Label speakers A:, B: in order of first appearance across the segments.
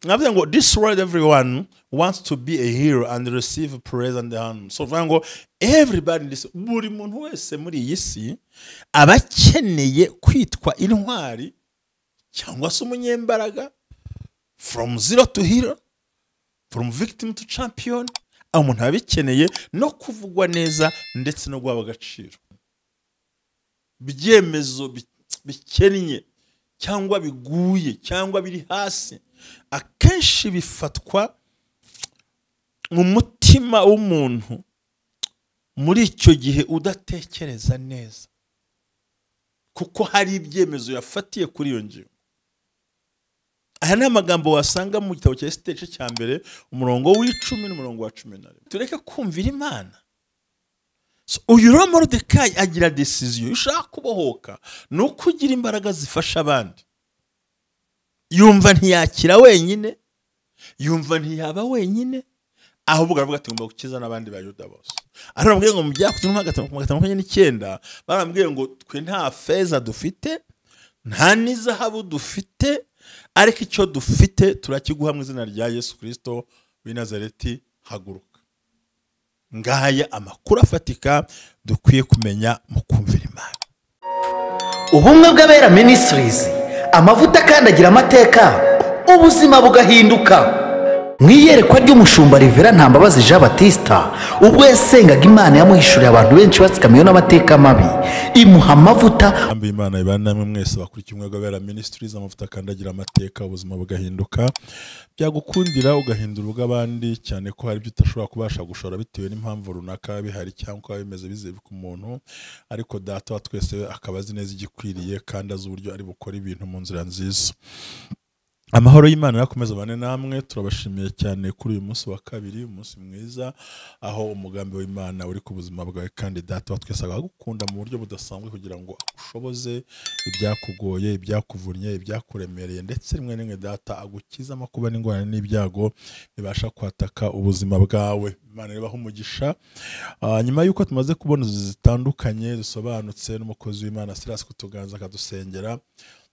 A: Navuga ngo this world everyone wants to be a hero and receive praise and honor. So vuga ngo everybody this buri muntu wese muri iyi si abakeneye kwitwa intwari cyangwa se umunyembaraga, from zero to hero, from victim to champion. Umuntu abikeneye no kuvugwa neza ndetse no guhabwa agaciro. Byemezo bikennye cyangwa biguye cyangwa biri hasi akenshi bifatwa mu mutima w'umuntu muri icyo gihe udatekereza neza, kuko hari ibyemezo yafatiye kuri iyo ngingo. Aya ni amagambo wasanga mu gitabo cya Esiteri cya mbere umurongo w'10 n'umurongo wa 11. Tureke kumvira Imana. So uyu Moridekayi agira decision ushaka kubohoka no kugira imbaraga zifasha abandi. Yumva ntiyakira wenyine, yumva ntiyaba wenyine, ahubwo aravuga ati ngomba gukiza n'abandi bayuda bose. Arambwiye ngo mu byakutumwa 5:59 barambwiye ngo twe nta feza dufite, nta n'izahabu dufite, ariko icyo dufite turakiguha mu izina rya Yesu Kristo w'i Nazareti, haguruka. Ngaya amakuru afatika dukwiye kumenya mu kumvira Imana.
B: Ubumwe bw'Abera Ministries, amavuta kandi agira amateka, ubuzima bugahinduka. Mwiyerekwa ry'umushumba Rivera Ntambabazi Jean Baptista, ubwo yasengaga Imana yamuhishuriye abantu benshi batsikamiye n'amateka mabi, imuha amavuta.
A: Ambi Imana ibana namwe mwese bakurikiye Ubumwe bw'Abera Ministries, amavuta kandi agira amateka, ubuzima bugahinduka. Byagukundira ugahindura ubw'abandi, cyane ko hari ibyo utashobora kubasha gushora bitewe n'impamvu runaka bihari cyangwa bimeze bizewe ku muntu, ariko data wa twese akaba azi neza igikwiriye kandi azi uburyo ari bukora ibintu mu nzira nziza. Amahoro y'Imana yakomeza bane namwe, turabashimiye cyane kuri uyu munsi wa kabiri, umunsi mwiza aho umugambi w'Imana uri ku buzima bwawe kandi data wa twese agukunda mu buryo budasanzwe kugira ngo agushoboze ibyakugoye, ibyakuvunnye, ibyakuremereye, ndetse rimwe n'imwe data agukiza amakuba n'ingorane n'ibyago bibasha kwataka ubuzima bwawe. Imana ibaha umugisha. Nyuma yuko tumaze kubona zitandukanye zisobanutse n'umukozi w'Imana Silas kutuganza akadusengera,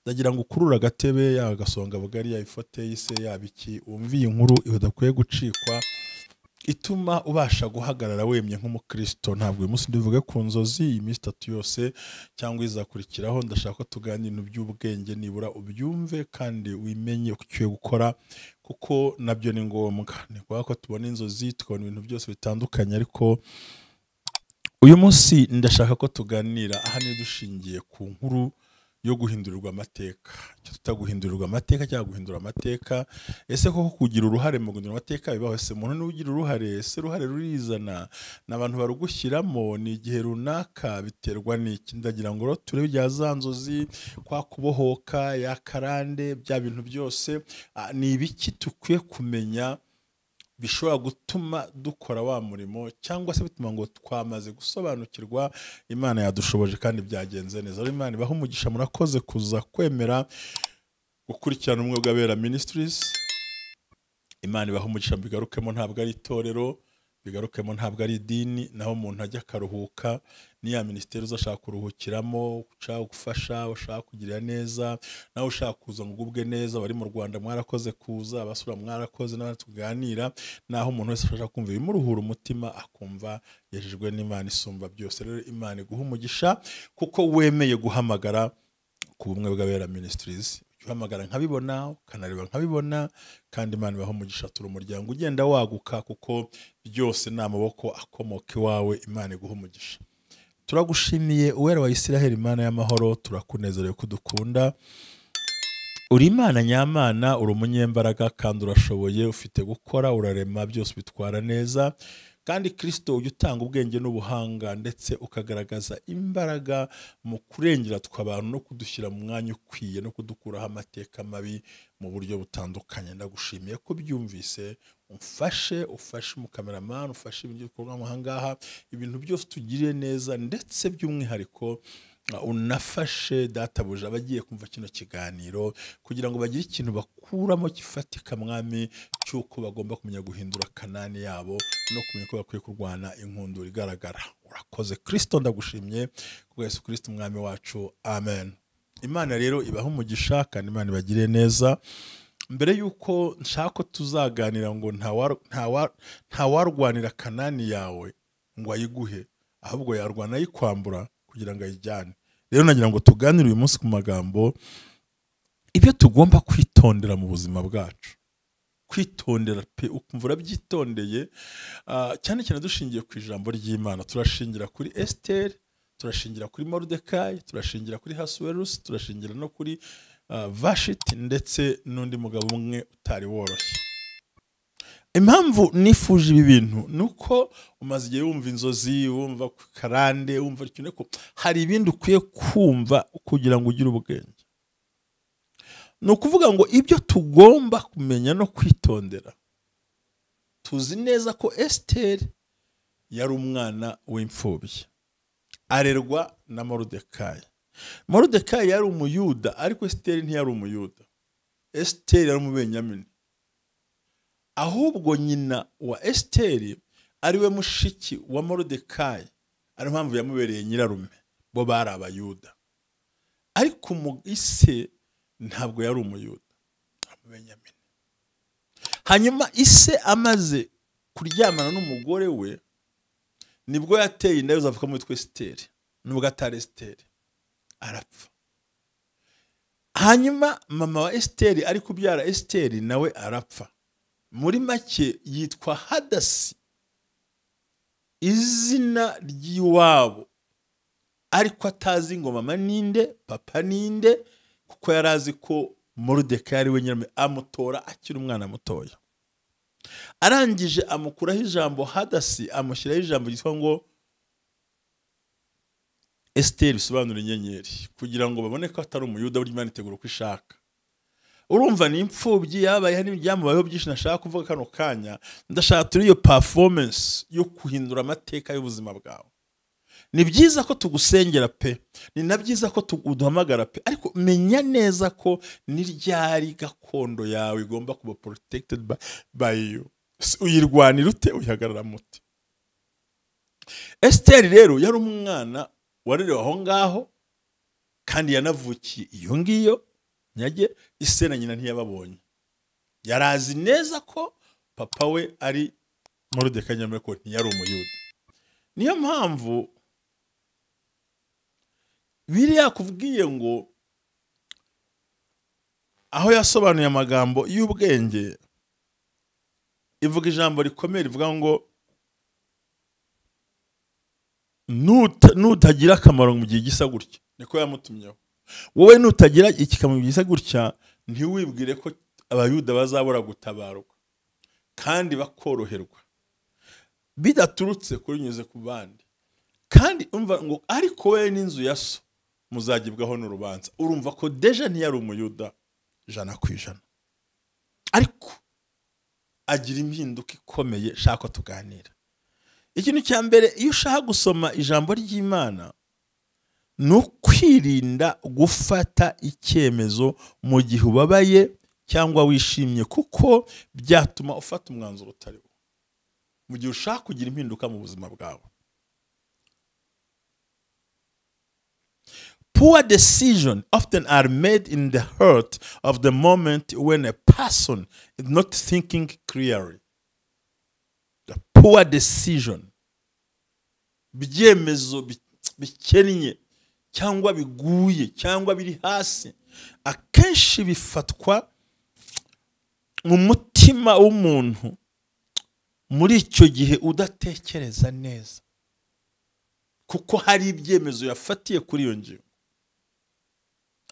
A: ndagira ngo ukurura agatebe yagasonga bugari yayifote yise yabiki umviye inkuru idakwiye gucikwa ituma ubasha guhagarara wemye nk'umukristo. Ntabwo uyu munsi ndivuge ku nzozi, iyi minsi 3 yose cyangwa izakurikiraho ndashaka ko tuganira ibintu by'ubwenge, nibura ubyumve kandi wimenye ukiye gukora, kuko nabyo ni ngombwa. Ni kwa ko tubona inzozi, tukabona ibintu byose bitandukanye, ariko uyu munsi ndashaka ko tuganira ahani dushingiye ku nkuru yo guhindurirwa amateka. Cyo tutaguhindurirwa amateka cyangwa guhindura amateka, ese koko kugira uruhare mu guhindura amateka bibaho? Ese umuntu ni ugira uruhare? Ese uruhare rurizana n'abantu barugushyiramo? Ni igihe runaka biterwa n'iki? Ndagira ngo turebe bya zanzozi, kwa kubohoka, ya karande, bya bintu byose ni ibiki tukwiye kumenya bishobora gutuma dukora wa murimo, cyangwa se bituma ngo twamaze gusobanukirwa Imana yadushoboje kandi byagenze neza. Imana ibaha umugisha, murakoze kuza kwemera gukurikirana Ubumwe bw'Abera Ministries. Imana ibaha umugisha, bigarukemo ntabwo ari itorero, bigarukemo ntabwo ari idini, naho umuntu ajya akaruhuka. Ni ya ministeri uzashaka kuruhukiramo, ushaka gufasha, ushaka kugirira neza, nawe ushaka kuza ngo ugubwe neza. Bari mu Rwanda mwarakoze kuza, abasura mwarakoze, n'abandi tuganira, naho umuntu wese ashaka kumva bimuruhura umutima akumva yejejwe n'Imana isumba byose. Rero Imana iguha umugisha kuko wemeye guhamagara ku Bumwe bw'Abera Ministries. Uhamagara nkabibona, ukanareba nkabibona, kandi Imana ibaha umugisha. Turi umuryango ugenda waguka kuko byose ni amaboko akomoka iwawe. Imana iguha umugisha. Turagushimiye Uwera wa Isiraheli, Imana y'amahoro, turakunezerewe kudukunda. Uri Imana nyamana, uri umunyembaraga kandi urashoboye, ufite gukora, urarema, byose bitwara neza. Kandi Kristo ujya utanga ubwenge n'ubuhanga, ndetse ukagaragaza imbaraga mu kurengera tw'abantu no kudushyira mu mwanya ukwiye no kudukuraho amateka mabi mu buryo butandukanye. Ndagushimiye ko byumvise, ufashe umukameraman, ufashe ibintu bikorwa mu hangaha, ibintu byose tugiriye neza, ndetse by'umwihariko unafashe databuja abagiye kumva kino kiganiro kugira ngo bagire ikintu bakuramo kifatika mwami, cyuko bagomba kumenya guhindura kanani yabo no kumenya ko bakwiye kurwana inkundura igaragara. Urakoze Kristo, ndagushimye kubwa Yesu Kristo mwami wacu, amen. Imana rero ibaha umugisha kandi Imana ibagire neza. mbere yuko nshaka ko tuzaganira ngo nta warwanira Kanani yawe ngo ayiguhe, ahubwo yarwana ayikwambura kugira ngo ayijyane. Rero nagira ngo tuganire uyu munsi ku magambo ibyo tugomba kwitondera mu buzima bwacu. Kwitondera pe, ukumva urabyitondeye, cyane cyane dushingiye ku ijambo ry'Imana. Turashingira kuri Esther, turashingira kuri Mordecai, turashingira kuri Hasuwerusi, turashingira no kuri Vashiti ndetse n'undi mugabo umwe utari woroshye. Impamvu nifuje ibi bintu nuko umaze igihe wumva inzozi, wumva karande, wumva ikintu ko hari ibindi ukwiye kumva kugira ngo ugire ubwenge. Ni ukuvuga ngo ibyo tugomba kumenya no kwitondera. Tuzi neza ko Esther yari umwana w'imfubyi, arerwa na Mordecai. Mordecai yari umuyuda ariko Esther ntiyari umuyuda. Esther yari umubenyamini. Ahubwo nyina wa Esther ariwe mushiki wa Mordecai, ari mpamvu yamubereye nyirarume, bo bari abayuda. Ariko ise ntabwo yari umuyuda, umubenyamini. Hanyuma ise amaze kuryamana n'umugore we nibwo yateye inda avuka mu witwa Esther, nubwo atari Esther, arapfa. Hanyuma mama wa Esther ari kubyara Esther nawe arapfa. Muri make yitwa Hadasi, izina ry'iwabo, ariko atazi ngo mama ninde, papa ninde, kuko yarazi ko Mordecai ari we nyirarume, amutora akiri umwana mutoya. Arangije amukuraho ijambo Hadasi, amushyiraho ijambo ryitwa ngo Esther, bisobanura inyenyeri, kugira ngo babone ko atari umuyuda, burya Imana itegura uko ishaka. Urumva ni imfubyi, yabaye hari ibyamubayeho byinshi nashaka kuvuga kano kanya. Ndashaka turi iyo performance yo kuhindura amateka y'ubuzima bwawe. Ni byiza ko tugusengera pe, ni na byiza ko tuguhamagara pe, ariko menya neza ko ni ryari gakondo yawe igomba kuba protected by you. Uyirwanira ute, uyihagarara mute. Esther rero yari umwana warerewe aho ngaho kandi yanavukiye iyo ngiyo nyage. Ise na nyina ntiyababonye, yarazi neza ko papa we ari Mordecai nyamara ko ntiyari umuyuda. Niyo mpamvu Bibiliya kuvugiye ngo aho yasobanuye amagambo y'ubwenge, ivuga ijambo rikomeye rivuga ngo nutagira akamaro mu gihe gisa gutya, niko yamutumyeho. Wowe nutagira ikikamaro gisa gutya, ntiwibwire ko abayuda bazabura gutabarwa kandi bakoroherwa bidaturutse kurinyuze ku bandi. Kandi umva ngo ariko we n'inzu ya so muzagibwaho n'urubanza. Urumva ko deja ntiyari umuyuda 100%, ariko agira impinduka ikomeye. Shaka tuganira. Ikintu cya mbere, iyo ushaka gusoma ijambo ry'Imana, no kwirinda gufata icyemezo mu gihe ubabaye cyangwa wishimye, kuko byatuma ufata umwanzuro utari wo mu gihe ushaka kugira impinduka mu buzima bwawe. Poor decisions often are made in the hurt of the moment when a person is not thinking clearly. The poor decision, byemezo bikennye cyangwa biguye cyangwa biri hasi, akenshi bifatwa mu mutima w'umuntu muri icyo gihe udatekereza neza, kuko hari ibyemezo yafatiye kuri iyo ngingo.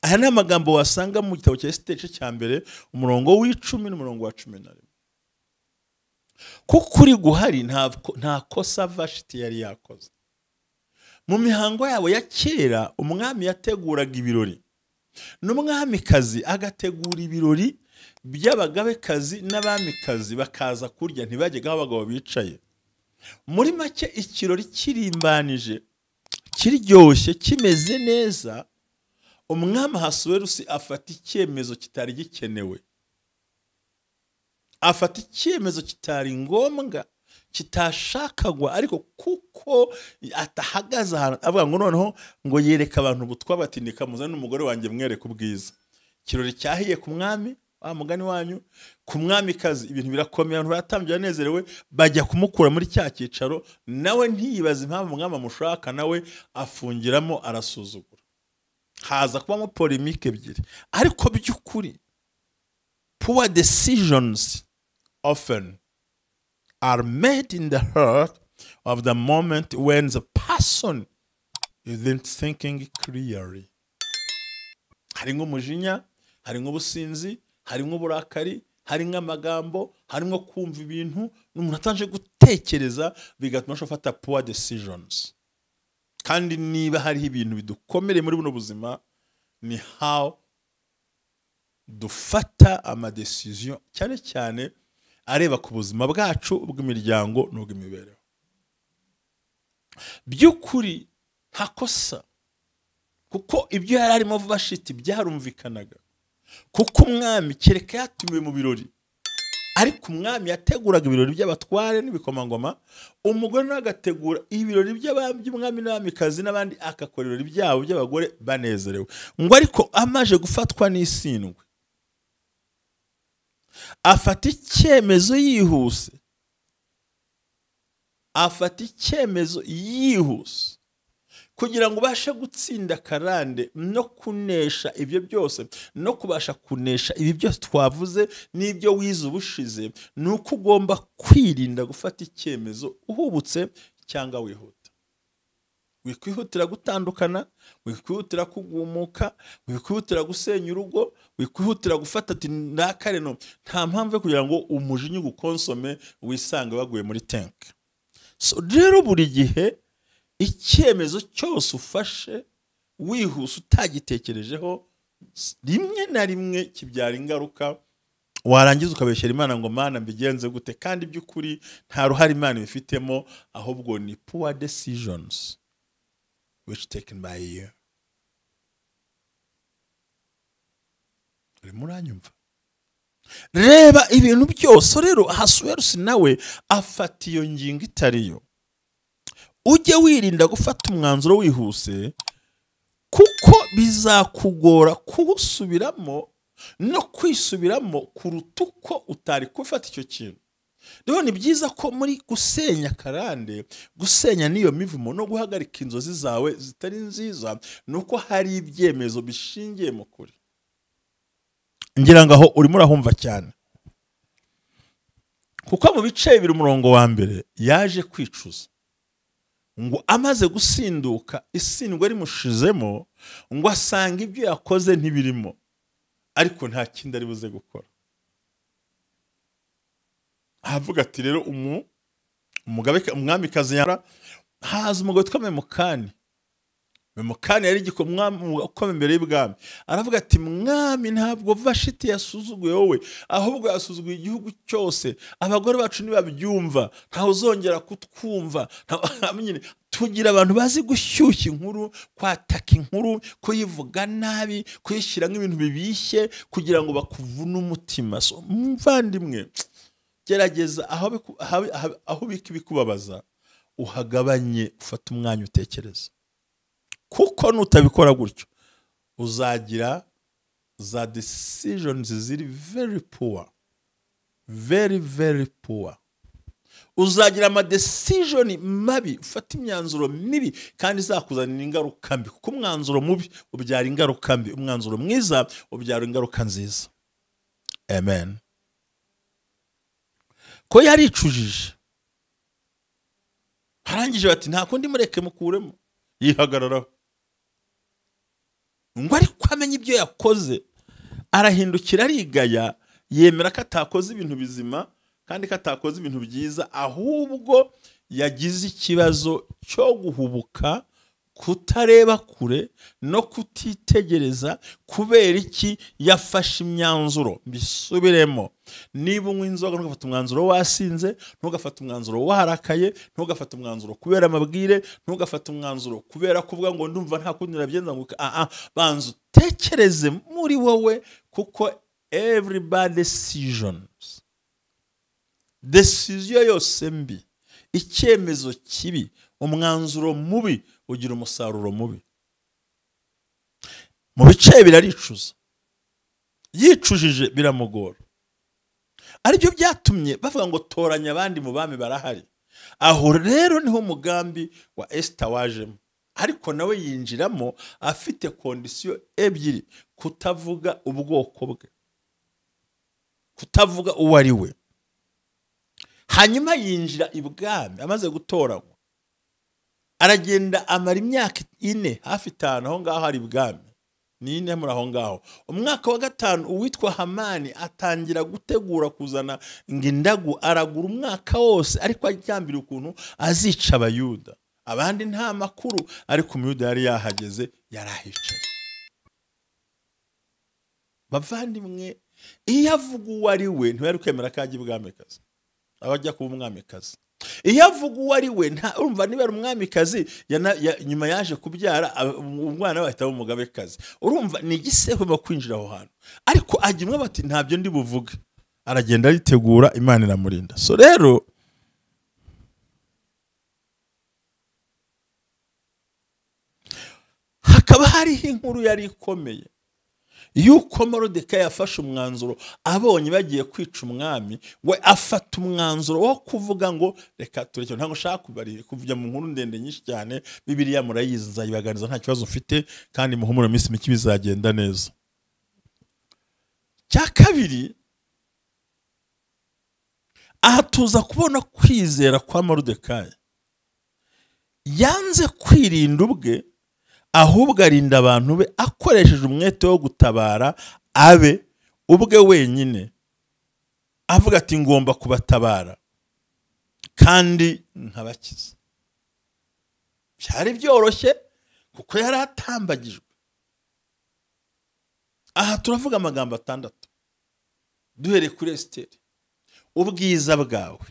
A: Aya ni amagambo wasanga mu gitabo cya Esther cya mbere umurongo w'10 n'umurongo wa 11. Kuko uri guhari nta kosa Vashiti yari yakoze. Mu mihango yabo ya kera, umwami yateguraga ibirori, n'umwamikazi agategura ibirori by'abagabekazi n'abamikazi bakaza kurya, ntibajyaga aho abagabo bicaye. Muri make ikirori kirimbanije, kiryoshye, kimeze neza, umwami Hasuwerusi afata icyemezo kitari gikenewe, afata icyemezo kitari ngombwa, kitashakagwa, ariko kuko atahagaze ahantu avuga ngo noneho yereka abantu ubutwa, batindika muzane n'umugore wanjye mwereka ubwiza. Kirori cyahiye ku mwami, wa mugani wanyu ku mwamikazi ibintu birakomeye abantu batambye banezerewe bajya kumukura muri cya cyicaro nawe ntiyibaza impamvu umwami amushaka nawe afungiramo arasuzugura haza kubamo polemike ebyiri ariko by'ukuri poor decisions often are made in the heart of the moment when the person isn't thinking clearly. Hari nk'umujinya, hari nk'ubusinzi, hari nk'uburakari, hari nk'amagambo, hari nko kumva ibintu n'umuntu atanje gutekereza bigatuma ashofata poor decisions. Kandi niba hari ibintu bidukomere muri buno buzima ni how dufata ama decision cyane cyane areba ku buzima bwacu bw'imiryango n'ubw'imibereho. By'ukuri ntakosa kuko ibyo yari arimo vuba shiti byarumvikanaga kuko umwami kereka yatumiwe mu birori ariko umwami yateguraga ibirori by'abatware n'ibikomangoma umugore nawe agategura ibirori by'umwami n'abamikazi n'abandi akakora ibirori byabo by'abagore banezerewe ngo ariko amaje gufatwa n'isindwe afata icyemezo yihuse kugira ngo ubashe gutsinda karande no kunesha ibyo byose no kubasha kunesha ibi byose twavuze n'ibyo wize ubushize nuko ugomba kwirinda gufata icyemezo uhubutse cyangwa wihuta. Wikwihutira gutandukana, wikwihutira kugumuka, wikwihutira gusenya urugo, wikwihutira gufata ati nakare no nta mpamvu kugira ngo umujinya ugukonsome wisange waguye muri tank. So rero buri gihe icyemezo cyose ufashe wihuse utagitekerejeho rimwe na rimwe kibyara ingaruka warangiza ukabeshyera Imana ngo Mana mbigenze gute kandi by'ukuri nta ruhare Imana bifitemo ahubwo ni poor decisions which taken by you. Muranyumva? Reba ibintu byose rero Ahasuwerusi nawe afata iyo ngingo itariyo. Ujye wirinda gufata umwanzuro wihuse kuko bizakugora kuwusubiramo no kwisubiramo kuruta uko utari gufata icyo kintu. Rero ni byiza ko muri gusenya karande, gusenya niyo mivumo no guhagarika inzozi zawe zitari nziza nuko hari ibyemezo bishingiye mu kuri. Ngira ngaho urimo urahumva cyane. Kuko mu bice bibiri umurongo wa mbere yaje kwicuza. Ngo amaze gusinduka isindwe rimushizemo ngo asanga ibyo yakoze ntibirimo ariko nta kindi ari buze gukora. Avuga ati rero umwamikazi yara haza umugabo witwa Memukani yari igikomwami ukomeye imbere y'ibwami. Aravuga ati mwami ntabwo Vashiti yasuzuguye wowe ahubwo yasuzuguye igihugu cyose. Abagore bacu nibabyumva ntaho uzongera kutwumva. Tugira abantu bazi gushyushya inkuru, kwataka inkuru, kuyivuga nabi, kuyishyira nk'ibintu bibishye kugira ngo bakuvune umutima. So mvandimwe gerageza aho bikubabaza uhagabanye ufata umwanya utekereza. Kuko nutabikora gutyo uzagira za decisions ziri very poor, very poor. Uzagira ama decision mabi, ufata imyanzuro mibi kandi zakuzanira ingaruka mbi kuko umwanzuro mubi ubyara ingaruka mbi, umwanzuro mwiza ubyara ingaruka nziza. Amen. Ko yaricujije harangije bati nta kundi mureke mukuremo yihagararaho ngo ariko amenye ibyo yakoze arahindukira arigaya yemera ko atakoze ibintu bizima kandi ko atakoze ibintu byiza ahubwo yagize ikibazo cyo guhubuka kutareba kure no kutitegereza kubera iki yafashe imyanzuro. Bisubiremo, niba unywa inzoga ntugafata umwanzuro wasinze, ntugafata umwanzuro warakaye, ntugafata umwanzuro kubera amabwire, ntugafata umwanzuro kubera kuvuga ngo ndumva nta kundi nabyenza ngo banza utekereze muri wowe kuko everybody decisions yose mbi, icyemezo kibi, umwanzuro mubi ugira umusaruro mubi. Mu bice biraricuza yicujije biramugora. Aribyo byatumye bavuga ngo toranya abandi mu bami barahari. Aho rero niho umugambi wa Esther wajemo, ariko nawe yinjiramo afite kondisiyo ebyiri: kutavuga ubwoko bwe, kutavuga uwo ari we. Hanyuma yinjira ibwami amaze gutoranywa, aragenda amara imyaka 4 hafi 5 aho ngaho ari ibwami. Ni 4 muri aho ngaho. Umwaka wa 5 uwitwa Hamani atangira gutegura kuzana ngindagu, aragura umwaka wose, ariko aryambira ukuntu azica abayuda. Abandi nta makuru, ariko umuyuda yari yahageze, yarahicaye. Bavandimwe, iyo avuga uwo ari we ntiyari kwemera ko ajya ibwamikazi, abajya kuba umwamikazi. Iyo avuga uwo ari we, urumva niba ari umwamikazi nyuma yaje kubyara umwana we ahita aba umugabekazi, urumva ni igisebo kwinjira aho hantu. Ariko ajya umwe bati ntabyo ndi buvuge, aragenda aritegura, Imana iramurinda. So rero hakaba hariho inkuru yari ikomeye yuko Moridekayi yafashe umwanzuro, abonye bagiye kwica umwami, we afata umwanzuro wo kuvuga ngo reka tureke. Ntabwo nshaka kujya mu nkuru ndende nyinshi cyane, Bibiliya murayizi, nzayibaganiza nta kibazo mfite, kandi muhumure iminsi mike bizagenda neza. Cya kabiri, aha tuza kubona kwizera kwa Moridekayi. Yanze kwirinda ubwe, ahubwo arinda abantu be akoresheje umwete wo gutabara abe ubwe wenyine, avuga ati ngomba kubatabara kandi nkabakiza. Byari byoroshye kuko yari atambagijwe. Aha turavuga amagambo 6 duhereye kuri Esiteri: ubwiza bwawe,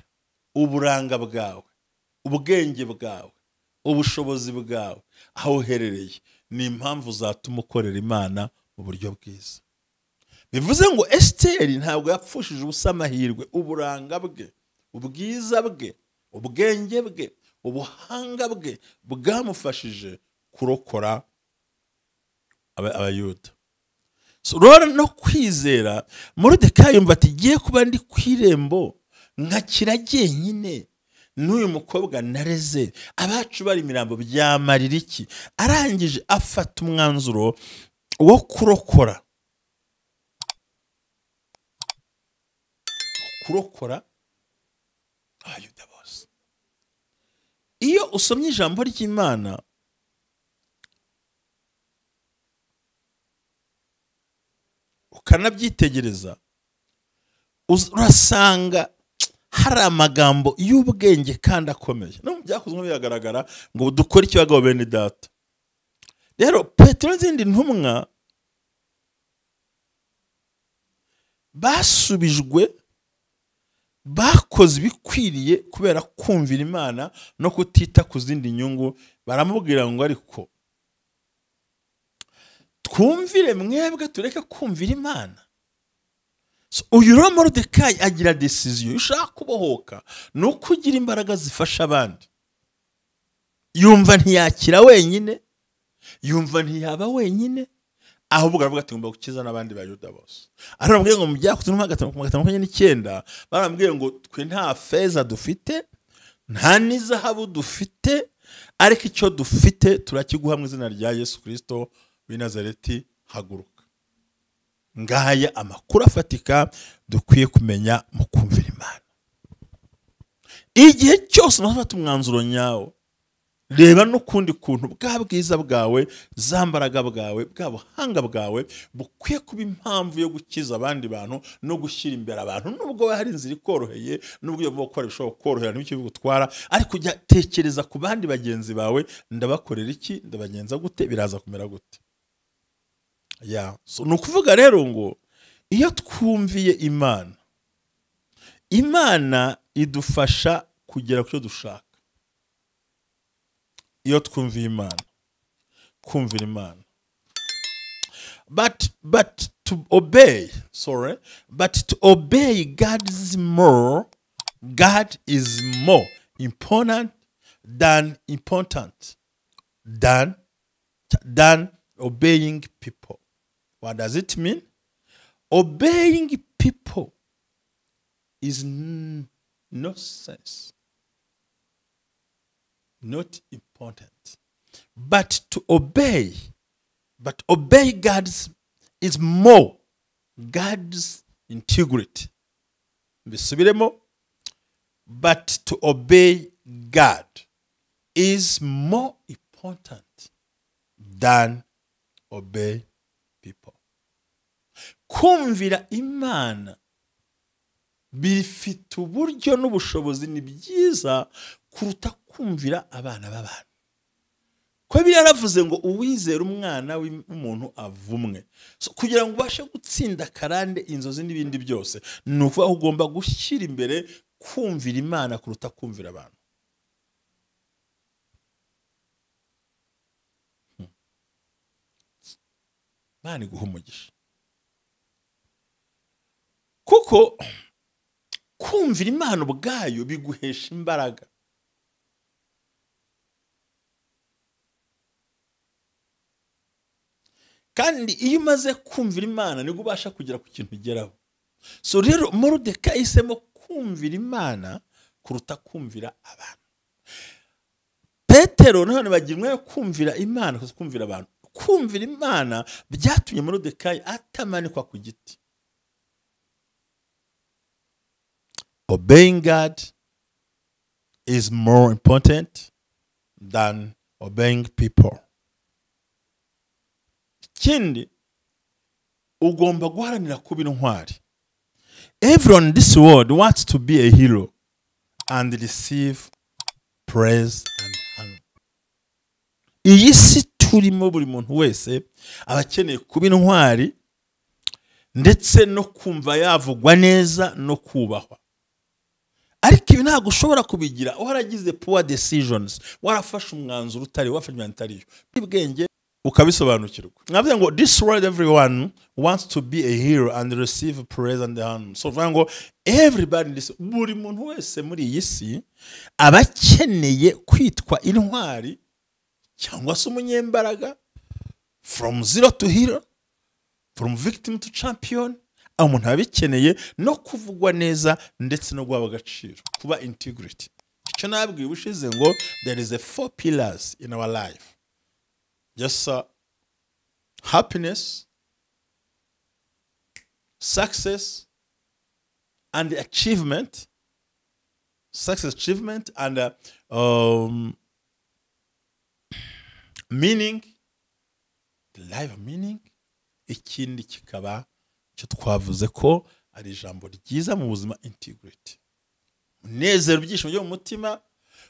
A: uburanga bwawe, ubwenge bwawe, ubushobozi bwawe, aho uherereye ni impamvu zatuma ukorera Imana mu buryo bwiza. Bivuze ngo Esiteri ntabwo yapfushije ubusa amahirwe. Uburanga bwe, ubwiza bwe, ubwenge bwe, ubuhanga bwe bwamufashije kurokora abayuda. Rero no kwizera, Moridekayi yumva ati giye kuba ndi kwirembo nkakira jyenyine, n'uyu mukobwa nareze, abacu bari imirambo, byamarira iki? Arangije afata umwanzuro wo kurokora abayuda bose. Iyo usomye ijambo ry'Imana, ukanabyitegereza, urasanga hari amagambo y'ubwenge kandi akomeye. No byakozwe biragaragara ngo dukore icyo bagabo bene data. Rero Petero n'izindi ntumwa basubijwe, bakoze ibikwiriye kubera kumvira Imana no kutita ku zindi nyungu. Baramubwira ngo ariko twumvire mwebwe, tureke kumvira Imana. Uyu rero Moridekayi agira decision: ushaka kubohoka nuko ugira imbaraga zifasha abandi. Yumva ntiyakira wenyine, yumva ntiyaba wenyine, ahubwo aravuga ati ngomba gukiza n'abandi bayuda bose. Arambwiye ngo mu byakozwe no 5:59 barambwiye ngo twe nta feza dufite, nta n'izahabu dufite, ariko icyo dufite turakiguha mu izina rya Yesu Kristo w'i Nazareti, haguruka. Ngaya amakuru afatika dukwiye kumenya mu kumvira Imana. Igihe cyose nafata umwanzuro nyawo, reba n'ukundi kuntu bwa bwiza bwawe, zambaraga bwawe, bwa buhanga bwawe bukwiye kuba impamvu yo gukiza abandi bantu no gushyira imbere abantu. Nubwo hari inzira ikoroheye, nubwo yo gukora bishobora korohera n'icyo bigutwara, ariko jya tekereza ku bandi bagenzi bawe, ndabakorera iki, ndabagenza gute, biraza kumera gute. So nukuvuga rero ngo iyo twumviye Imana idufasha kugera ku cyo dushaka. Iyo twumviye Imana, kumvira Imana. But to obey God is more important than obeying people. What does it mean? obeying people is no sense, not important. But to obey, God's is more God's integrity. Bisubiremo. But to obey God is more important than obey people. Kumvira Imana bifite uburyo n'ubushobozi ni byiza kuruta kumvira abana b'abantu. Ko byaravuze ngo uwizera umwana w'umuntu avumwe. So kugira ngo ubashe gutsinda karande inzozi n'ibindi byose nuko ugomba gushyira imbere kumvira Imana kuruta kumvira abantu. Imana iguhe umugisha. Kuko kumvira Imana ubwayo biguhesha imbaraga. Kandi iyo umaze kumvira Imana nibwo ubasha kugera ku kintu ugeraho. So rero Moridekayi yahisemo kumvira Imana kuruta kumvira abantu. Petero none bagirwa kumvira Imana kuruta kumvira abantu. Kumvira Imana byatumye Moridekayi atamanikwa ku giti. Obeying God is more important than obeying people. Kindi ugomba guharanira kuba intwari. Everyone in this world wants to be a hero and receive praise and honor. Iyi si turimo buri muntu wese abakeneye kuba intwari ndetse no kumva yavugwa neza no kubahwa. Ariko ibi ntabwo ushobora kubigira waragize poor decisions, warafashe umwanzuro utari wafanye antariyo. Bwenge ukabisobanukirwa. Navuze ngo this world everyone wants to be a hero and receive praise and honor. So vango everybody this buri muntu wese muri iyi si abakeneye kwitwa intwari cyangwa se umunyembaraga, from zero to hero, from victim to champion. Umuntu abikeneye no kuvugwa neza ndetse no guhabwa agaciro, kuba integrity. Icyo nabwiye ubushize ngo there is a 4 pillars in our life. Just happiness, success, and achievement. Success, achievement, and meaning, the life meaning. Ikindi kikaba cyo twavuze ko ari ijambo ryiza mu buzima, integrity. Munezero, byishimo byo mu mutima,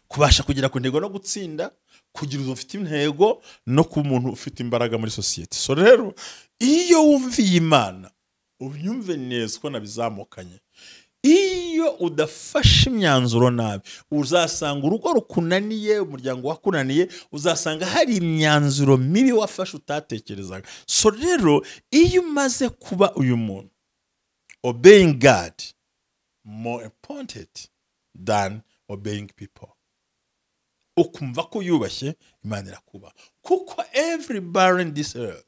A: kubasha kugera ku ntego no gutsinda, kugira ufite intego no ku muntu ufite imbaraga muri society. So rero iyo wumviye Imana ubyumve neza ko nabizamukanye. Iyo udafashe imyanzuro nabi uzasanga urugo rukunaniye, umuryango wakunaniye, uzasanga hari imyanzuro mibi wafashe utatekerezaga. So rero iyo umaze kuba uyu muntu, obeying God more important than obeying people. Ukumva ko yubashye Imana irakuba. Kuko everybody in this earth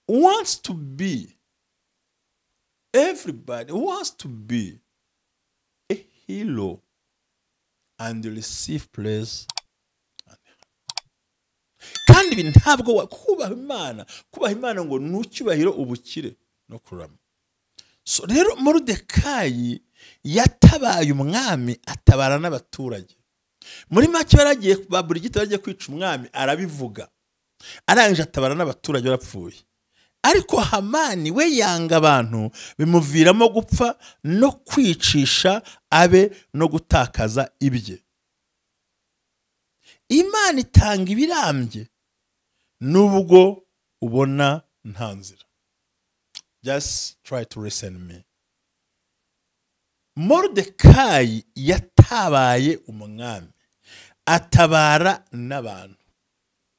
A: wants to be, everybody wants to be a hero and receive praise. Kandi ibi ntabwo kubaha Imana ngo nucyubahiro ubukire no kurama. So rero Moridekayi yatabaye umwami, atabara n'abaturage. Muri make baragiye babura igiti bagiye kwica umwami, arabivuga. Arangije atabara n'abaturage barapfuye. Ariko Hamani we yanga abantu, bimuviramo gupfa no kwicisha abe no gutakaza ibye. Imana itanga ibirambye nubwo ubona nta nzira. Just try to listen me. Moridekayi yatabaye umwami, atabara n'abantu,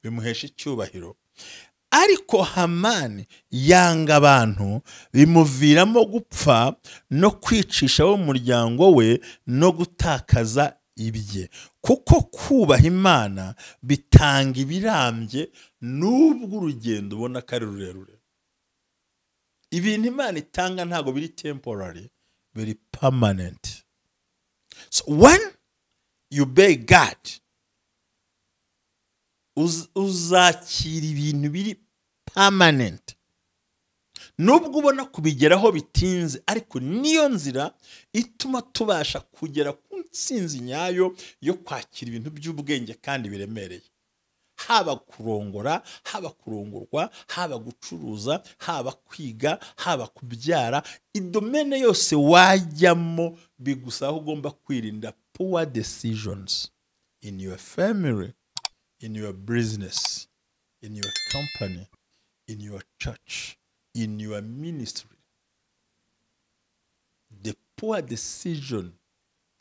A: bimuhesha icyubahiro. Ariko Hamani yanga abantu, bimuviramo gupfa no kwicisha wo muryango we no gutakaza ibye. Kuko kubaha Imana bitanga ibirambye nubwo urugendo ubona kari rurerure. ibintu Imana itanga ntago biri temporary, biri permanent. So when you obey God, uzakira ibintu biri permanent. Nubwo ubona kubigeraho bitinze, ariko niyo nzira ituma tubasha kugera ku ntsinzi nyayo yo kwakira ibintu by'ubwenge kandi biremereye. Haba kurongora, haba kurongorwa, haba gucuruza, haba kwiga, haba kubyara, idomene yose wajyamo bigusaba ugomba kwirinda poor decisions in your family, in your business, in your company, in your church, in your ministry. The poor decision,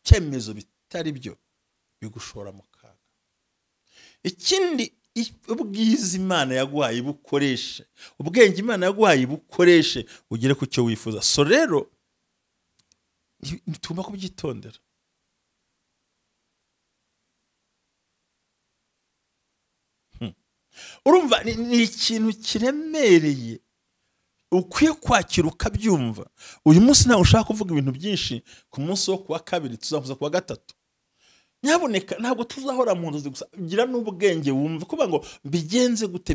A: cyemezo bitari byo bigushora mu kaga. Ikindi ubwiza Imana yaguhaye bukoreshe, ubwenge Imana yaguhaye bukoreshe ugere ku cyo wifuza. So rero tugomba kubyitondera. Urumva ni ikintu kiremereye ukwiye kwakira ukabyumva. Uyu munsi ntawe ushaka kuvuga ibintu byinshi, ku munsi wo kuwa kabiri tuzavuza kuwa gatatu. Nyaboneka ntabwo tuzahora mu nzozi gusa, gira n'ubwenge wumva kuba ngo mbigenze gute.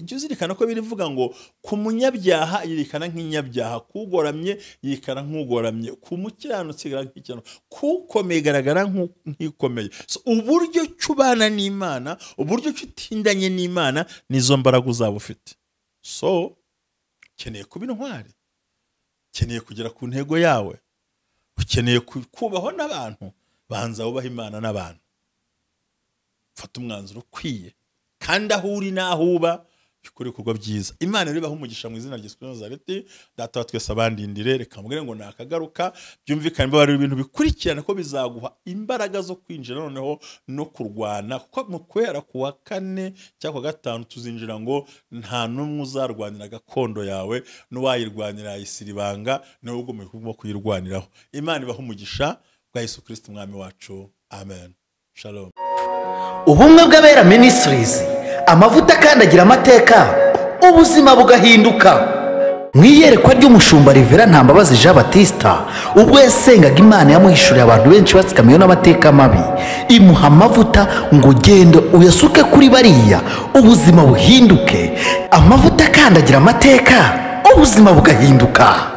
A: Jya uzirikana ko birivuga ngo ku munyabyaha yirikana nk'inyabyaha, kugoramye yirikana nk'ugoramye, ku mukiranutsi yirikana nk'ikiranutsi, kukomeye garagara nk'ikomeye. So uburyo cyubana n'Imana, uburyo cyutindanye n'Imana, nizo mbaraga uzaba ufite. So ukeneye kuba intwari, ukeneye kugera ku ntego yawe, ukeneye kubaho n'abantu. Banza wubaha Imana n'abantu. Fata umwanzuro ukwiye, kandi aho uri n'aho uba bikore ibikorwa byiza. Imana ribaho umugisha mu izina ry'Yesu Nazareti. Data wa twese abandindire, reka mbwire ngo nakagaruka byumvikane bari ibintu bikurikirana ko bizaguha imbaraga zo kwinjira noneho no kurwana, kuko mu kwera kuwa 4 cyangwa 5 tuzinjira ngo nta numwe uzarwanira gakondo yawe, n'uwayirwanira isiribanga no ubwo mu bihugu kuyirwaniraho. Imana ibaho umugisha bwa Yesu Kristo umwami wacu. Amen. Shalom.
B: Ubumwe bw'Abera Ministries, amavuta akandagira amateka, ubuzima bugahinduka. Mu iyerekwa ry'umushumba Rivera Ntambabazi Jean Baptista, ubwo yasengaga Imana yamuhishuriye abantu benshi batsikamiwe n'amateka mabi, imuha amavuta ngo genda uyasuke kuri bariya, ubuzima buhinduke. Amavuta akandagira amateka, ubuzima bugahinduka.